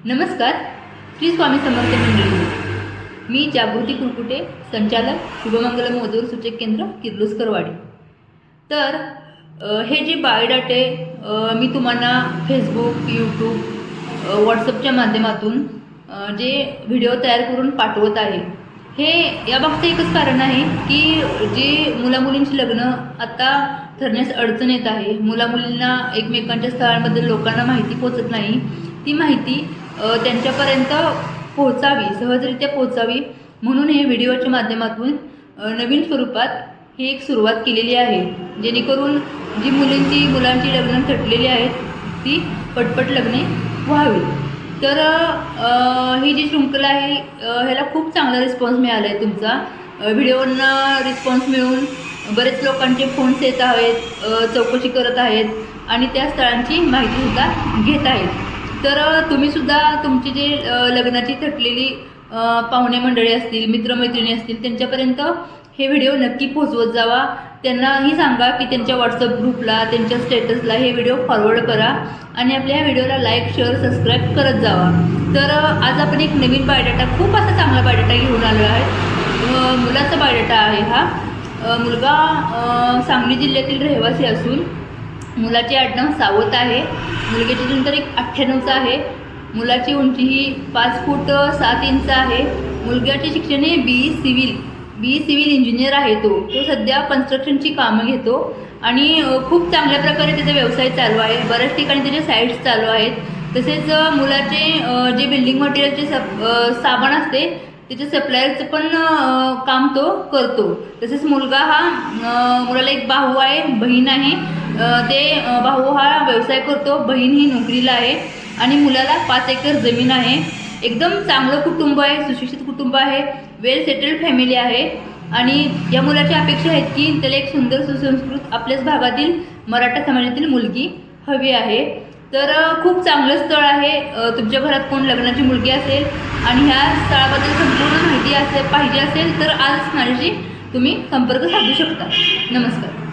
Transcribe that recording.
नमस्कार. श्री स्वामी समर्थ मंडळी. मी जागृती कुरकुटे, संचालक शुभमंगल मधुर सूचक केंद्र किर्लोस्करवाडी. तर हे जे बायोडाटे मी तुम्हाला फेसबुक, यूट्यूब, व्हॉट्सअपच्या माध्यमातून जे व्हिडिओ तयार करून पाठवत आहे, हे याबाबत एकच कारण आहे की जे मुलामुलींची लग्न आता ठरण्यास अडचण येत आहे. मुलामुलींना एकमेकांच्या स्थळांबद्दल लोकांना माहिती पोचत नाही. ती माहिती त्यांच्यापर्यंत पोहोचावी, सहजरित्या पोहोचावी म्हणून हे व्हिडिओच्या माध्यमातून नवीन स्वरूपात ही एक सुरुवात केलेली आहे, जेणेकरून जी मुलांची लग्न ठरलेली आहेत ती पटपट लग्ने व्हावी. तर ही जी शृंखला आहे ह्याला खूप चांगला रिस्पॉन्स मिळाला आहे. तुमचा व्हिडिओंना रिस्पॉन्स मिळून बरेच लोकांचे फोन्स येत आहेत, चौकशी करत आहेत आणि त्या स्थळांची माहितीसुद्धा घेत आहेत. तर तुम्हीसुद्धा तुमची जे लग्नाची ठरलेली पाहुणे मंडळी असतील, मित्रमैत्रिणी असतील, त्यांच्यापर्यंत हे व्हिडिओ नक्की पोहोचवत जावा. त्यांनाही सांगा की त्यांच्या व्हॉट्सअप ग्रुपला, त्यांच्या स्टेटसला हे व्हिडिओ फॉरवर्ड करा आणि आपल्या ह्या व्हिडिओला लाईक, शेअर, सबस्क्राईब करत जावा. तर आज आपण एक नवीन बायोडाटा, खूप असा चांगला बायोडाटा घेऊन आलो आहे. मुलाचा बायोडाटा आहे हा. मुलगा सांगली जिल्ह्यातील रहिवासी असून मुलाचे आडनाव सावत आहे. मुलग्याची नंतर 98चा आहे. मुलाची उंची ही 5 फूट 7 इंच आहे. मुलग्याचे शिक्षण हे BE सिव्हिल इंजिनियर आहे. तो सध्या कन्स्ट्रक्शनची कामं घेतो आणि खूप चांगल्या प्रकारे त्याचा व्यवसाय चालू आहे. बऱ्याच ठिकाणी त्याचे साईट्स चालू आहेत. तसेच मुलाचे जे बिल्डिंग मटेरियलचे साबण असते त्याचे सप्लायरचं पण काम तो करतो. तसेच मुलाला एक भाऊ आहे, बहीण आहे. ते भाऊ हा व्यवसाय करतो, बहीण ही नोकरीला आहे आणि मुलाला 5 एकर जमीन आहे. एकदम चांगलं कुटुंब आहे, सुशिक्षित कुटुंब आहे, वेल सेटल्ड फॅमिली आहे. आणि या मुलाच्या अपेक्षा आहेत की त्याला एक सुंदर सुसंस्कृत आपल्याच भागातील मराठा समाजातील मुलगी हवी आहे. तर खूप चांगलं स्थळ आहे. तुमच्या घरात कोण लग्नाची मुलगी असेल आणि ह्या स्थळाबद्दल संपूर्ण माहिती पाहिजे असेल तर आज माझ्याशी तुम्ही संपर्क साधू शकता. नमस्कार.